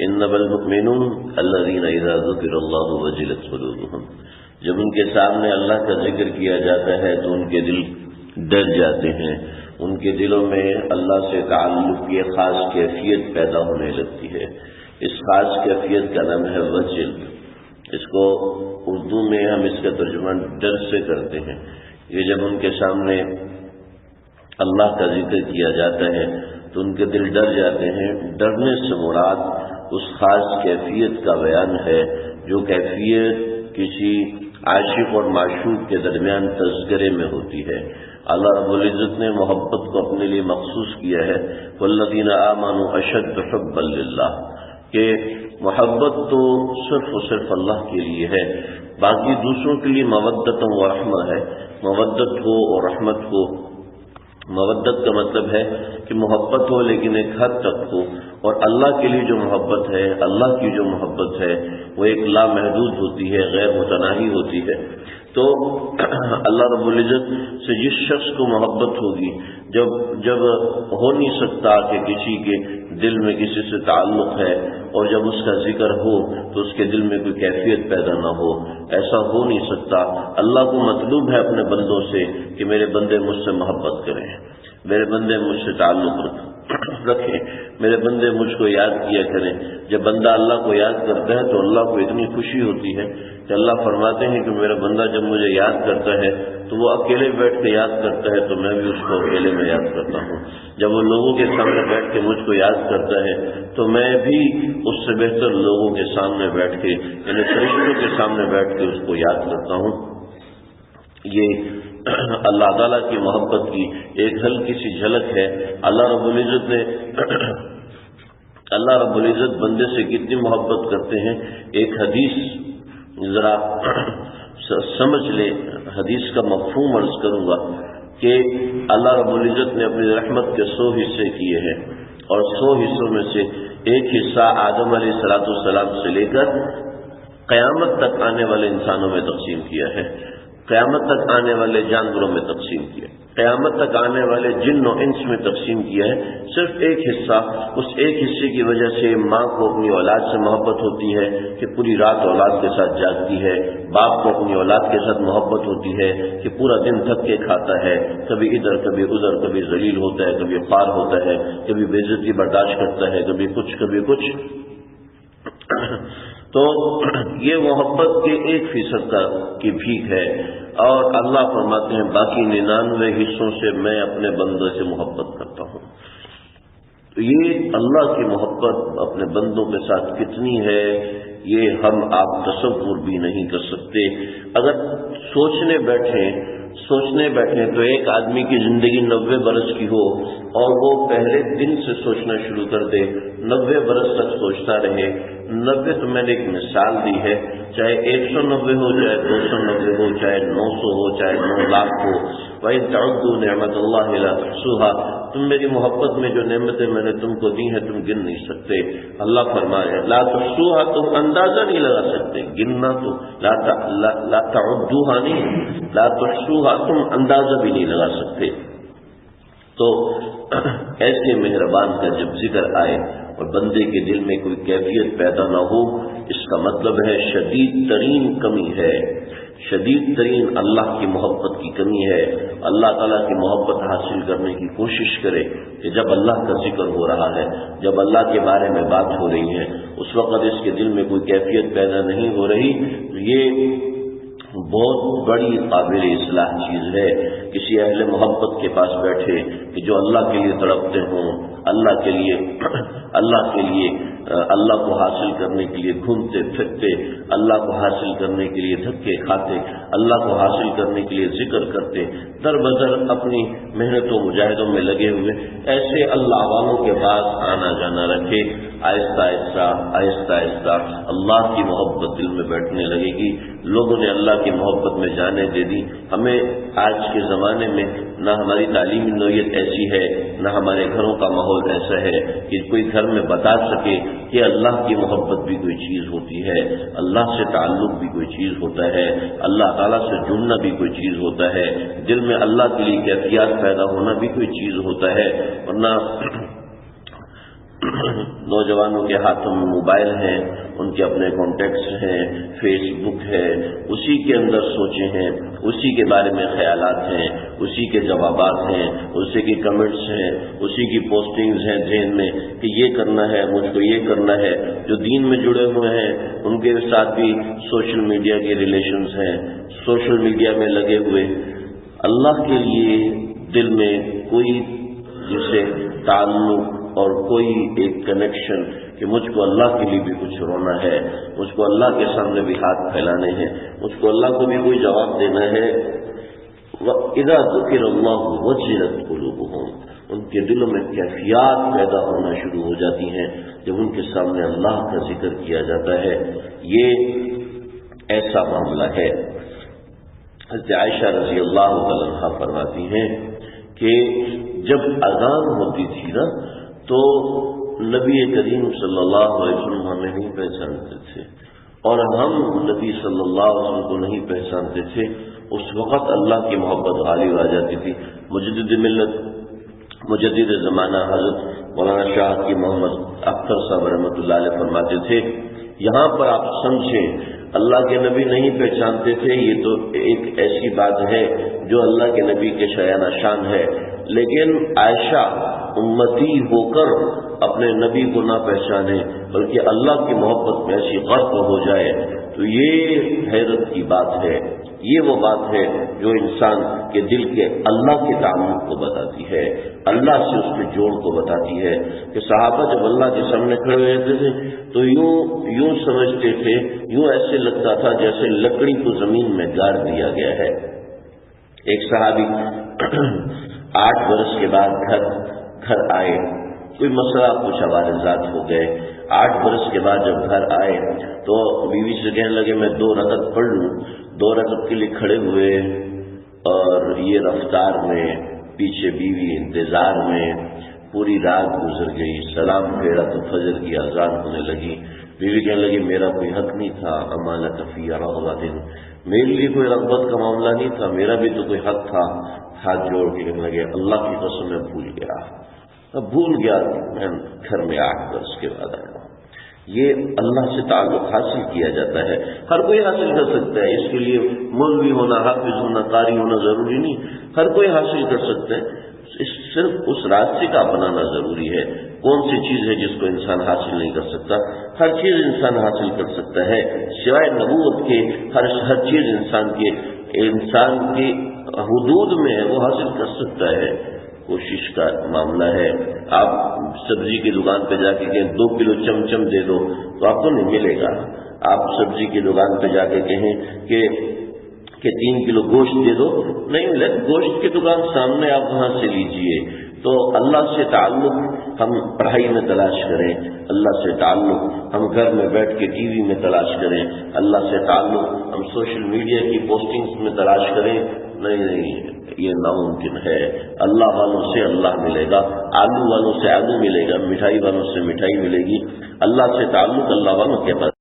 انما المؤمنون الذين اذا ذكر الله وجلت قلوبهم، جب ان کے سامنے اللہ کا ذکر کیا جاتا ہے تو ان کے دل ڈر جاتے ہیں، ان کے دلوں میں اللہ سے تعلق کی خاص کیفیت پیدا ہونے لگتی ہے۔ اس خاص کیفیت کا نام ہے وجل۔ اس کو اردو میں ہم اس کا ترجمہ ڈر سے کرتے ہیں۔ یہ جب ان کے سامنے اللہ کا ذکر کیا جاتا ہے تو ان کے دل ڈر جاتے ہیں۔ ڈرنے سے مراد اس خاص کیفیت کا بیان ہے جو کیفیت کسی عاشق اور معشوق کے درمیان تذکرے میں ہوتی ہے۔ اللہ رب العزت نے محبت کو اپنے لیے مخصوص کیا ہے، والذین آمنوا اشد حبا للہ، کہ محبت تو صرف و صرف اللہ کے لیے ہے، باقی دوسروں کے لیے مودت و رحمہ ہے۔ مودت ہو اور رحمت ہو، مودت کا مطلب ہے کہ محبت ہو لیکن ایک حد تک ہو، اور اللہ کے لیے جو محبت ہے، اللہ کی جو محبت ہے وہ ایک لامحدود ہوتی ہے، غیر متناہی ہوتی ہے۔ تو اللہ رب العزت سے جس شخص کو محبت ہوگی، جب ہو نہیں سکتا کہ کسی کے دل میں کسی سے تعلق ہے اور جب اس کا ذکر ہو تو اس کے دل میں کوئی کیفیت پیدا نہ ہو، ایسا ہو نہیں سکتا۔ اللہ کو مطلوب ہے اپنے بندوں سے کہ میرے بندے مجھ سے محبت کریں، میرے بندے مجھ سے تعلق رکھیں، میرے بندے مجھ کو یاد کیا کریں۔ جب بندہ اللہ کو یاد کرتا ہے تو اللہ کو اتنی خوشی ہوتی ہے کہ اللہ فرماتے ہیں کہ میرا بندہ جب مجھے یاد کرتا ہے تو وہ اکیلے بیٹھ کے یاد کرتا ہے تو میں بھی اس کو اکیلے میں یاد کرتا ہوں، جب وہ لوگوں کے سامنے بیٹھ کے مجھ کو یاد کرتا ہے تو میں بھی اس سے بہتر لوگوں کے سامنے بیٹھ کے، یعنی فرشتوں کے سامنے بیٹھ کے اس کو یاد کرتا ہوں۔ یہ اللہ تعالیٰ کی محبت کی ایک ہلکی سی جھلک ہے۔ اللہ رب العزت بندے سے کتنی محبت کرتے ہیں، ایک حدیث ذرا سمجھ لے، حدیث کا مفہوم عرض کروں گا کہ اللہ رب العزت نے اپنی رحمت کے 100 حصے کیے ہیں، اور 100 حصوں میں سے ایک حصہ آدم علیہ السلام سے لے کر قیامت تک آنے والے انسانوں میں تقسیم کیا ہے، قیامت تک آنے والے جانوروں میں تقسیم کیا، قیامت تک آنے والے جن و انس میں تقسیم کیا ہے۔ صرف ایک حصہ، اس ایک حصے کی وجہ سے ماں کو اپنی اولاد سے محبت ہوتی ہے کہ پوری رات اولاد کے ساتھ جاگتی ہے، باپ کو اپنی اولاد کے ساتھ محبت ہوتی ہے کہ پورا دن تھک کے کھاتا ہے، کبھی ادھر کبھی ادھر، کبھی ذلیل ہوتا ہے، کبھی خوار ہوتا ہے، کبھی بے عزتی برداشت کرتا ہے، کبھی کچھ تو یہ محبت کے 1% کی بھیک ہے، اور اللہ فرماتے ہیں باقی 99 حصوں سے میں اپنے بندوں سے محبت کرتا ہوں۔ تو یہ اللہ کی محبت اپنے بندوں کے ساتھ کتنی ہے، یہ ہم آپ تصور بھی نہیں کر سکتے۔ اگر سوچنے بیٹھیں تو ایک آدمی کی زندگی 90 برس کی ہو اور وہ پہلے دن سے سوچنا شروع کر دے، 90 برس تک سوچتا رہے۔ 90 تو میں نے ایک مثال دی ہے، چاہے 190 ہو، چاہے 290 ہو، چاہے 900 ہو، چاہے 9 لاکھ ہو۔ وَإِن تَعُدُّوا نِعْمَتَ اللَّهِ لَا تُحْصُوهَا، تم میری محبت میں جو نعمتیں میں نے تم کو دی ہیں تم گن نہیں سکتے۔ اللہ فرمائے لا تحصوها، تم اندازہ نہیں لگا سکتے، گننا تو لا تعدوها نہیں، لا تحصوها تم اندازہ بھی نہیں لگا سکتے۔ تو ایسے مہربان کا جب ذکر آئے اور بندے کے دل میں کوئی کیفیت پیدا نہ ہو، اس کا مطلب ہے شدید ترین کمی ہے، شدید ترین اللہ کی محبت کی کمی ہے۔ اللہ تعالیٰ کی محبت حاصل کرنے کی کوشش کرے کہ جب اللہ کا ذکر ہو رہا ہے، جب اللہ کے بارے میں بات ہو رہی ہے، اس وقت اس کے دل میں کوئی کیفیت پیدا نہیں ہو رہی، یہ بہت بڑی قابل اصلاح چیز ہے۔ کسی اہل محبت کے پاس بیٹھے کہ جو اللہ کے لیے تڑپتے ہوں، اللہ کے لیے اللہ کو حاصل کرنے کے لیے گھومتے پھرتے، اللہ کو حاصل کرنے کے لیے دھکے کھاتے، اللہ کو حاصل کرنے کے لیے ذکر کرتے، در بدر اپنی محنتوں مجاہدوں میں لگے ہوئے، ایسے اللہ والوں کے پاس آنا جانا رکھے۔ آہستہ آہستہ اللہ کی محبت دل میں بیٹھنے لگے گی۔ لوگوں نے اللہ کی محبت میں جانیں دے دی۔ ہمیں آج کے زمانے میں نہ ہماری تعلیمی نوعیت ایسی ہے، نہ ہمارے گھروں کا ماحول ایسا ہے کہ کوئی گھر میں بتا سکے کہ اللہ کی محبت بھی کوئی چیز ہوتی ہے، اللہ سے تعلق بھی کوئی چیز ہوتا ہے، اللہ تعالیٰ سے جڑنا بھی کوئی چیز ہوتا ہے، دل میں اللہ کے لیے کیفیات پیدا ہونا بھی کوئی چیز ہوتا ہے۔ ورنہ نوجوانوں کے ہاتھوں میں موبائل ہیں، ان کے اپنے کانٹیکٹس ہیں، فیس بک ہے، اسی کے اندر سوچیں ہیں، اسی کے بارے میں خیالات ہیں، اسی کے جوابات ہیں، اسی کی کمنٹس ہیں، اسی کی پوسٹنگز ہیں ذہن میں کہ یہ کرنا ہے، مجھ کو یہ کرنا ہے۔ جو دین میں جڑے ہوئے ہیں ان کے ساتھ بھی سوشل میڈیا کے ریلیشنز ہیں، سوشل میڈیا میں لگے ہوئے۔ اللہ کے لیے دل میں کوئی جسے تعلق اور کوئی ایک کنیکشن کہ مجھ کو اللہ کے لیے بھی کچھ رونا ہے، مجھ کو اللہ کے سامنے بھی ہاتھ پھیلانے ہیں، مجھ کو اللہ کو بھی کوئی جواب دینا ہے۔ اذا ذکر اللہ وجلت قلوبہم، ان کے دلوں میں کیفیات پیدا ہونا شروع ہو جاتی ہیں جب ان کے سامنے اللہ کا ذکر کیا جاتا ہے۔ یہ ایسا معاملہ ہے۔ حضرت عائشہ رضی اللہ عنہا فرماتی ہیں کہ جب اذان ہوتی تھی نا تو نبی کریم صلی اللہ علیہ وسلم ہمیں نہیں پہچانتے تھے اور ہم نبی صلی اللہ علیہ وسلم کو نہیں پہچانتے تھے۔ اس وقت اللہ کی محبت غالب آ جاتی تھی۔ مجدد ملت، مجدد زمانہ حضرت مولانا شاہ کی محمد اختر صاحب رحمۃ اللہ علیہ فرماتے تھے، یہاں پر آپ سمجھیں اللہ کے نبی نہیں پہچانتے تھے، یہ تو ایک ایسی بات ہے جو اللہ کے نبی کے شایانہ شان ہے، لیکن عائشہ امتی ہو کر اپنے نبی کو نہ پہچانے بلکہ اللہ کی محبت میں ایسی غرق ہو جائے تو یہ حیرت کی بات ہے۔ یہ وہ بات ہے جو انسان کے دل کے اللہ کے تعلق کو بتاتی ہے، اللہ سے اس کے جوڑ کو بتاتی ہے۔ کہ صحابہ جب اللہ کے سامنے کھڑے رہتے تھے تو یوں سمجھتے تھے، یوں ایسے لگتا تھا جیسے لکڑی کو زمین میں گاڑ دیا گیا ہے۔ ایک صحابی 8 برس کے بعد گھر آئے، کوئی مسئلہ کچھ عوارضات ہو گئے۔ 8 برس کے بعد جب گھر آئے تو بیوی سے کہنے لگے میں 2 رکعت پڑھ لوں۔ 2 رکعت کے لیے کھڑے ہوئے اور یہ رفتار میں پیچھے بیوی انتظار میں پوری رات گزر گئی۔ سلام پھیرا تو فجر کی اذان ہونے لگی۔ بیوی کہنے لگی میرا کوئی حق نہیں تھا، امانت فی رغبت، میرے لیے کوئی رغبت کا معاملہ نہیں تھا، میرا بھی تو کوئی حق تھا۔ ہاتھ جوڑ کے کہنے لگے اللہ کی قسم میں بھول گیا میں گھر میں 8 برس کے بعد آیا ہوں۔ یہ اللہ سے تعلق حاصل کیا جاتا ہے، ہر کوئی حاصل کر سکتا ہے، اس کے لیے مولوی ہونا، حافظ ہونا، قاری ہونا ضروری نہیں، ہر کوئی حاصل کر سکتا ہے، صرف اس راستے کا اپنانا ضروری ہے۔ کون سی چیز ہے جس کو انسان حاصل نہیں کر سکتا؟ ہر چیز انسان حاصل کر سکتا ہے، سوائے نبوت کے ہر چیز انسان کی حدود میں ہے، وہ حاصل کر سکتا ہے۔ کوشش کا معاملہ ہے۔ آپ سبزی کی دکان پہ جا کے کہیں 2 کلو چمچم دے دو تو آپ کو نہیں ملے گا۔ آپ سبزی کی دکان پہ جا کے کہیں کہ 3 کلو گوشت دے دو، نہیں ملے۔ گوشت کی دکان سامنے، آپ وہاں سے لیجئے۔ تو اللہ سے تعلق ہم پڑھائی میں تلاش کریں، اللہ سے تعلق ہم گھر میں بیٹھ کے ٹی وی میں تلاش کریں، اللہ سے تعلق ہم سوشل میڈیا کی پوسٹنگز میں تلاش کریں، نہیں، یہ ناممکن ہے۔ اللہ والوں سے اللہ ملے گا، آلو والوں سے آلو ملے گا، مٹھائی والوں سے مٹھائی ملے گی۔ اللہ سے تعلق اللہ والوں کے پاس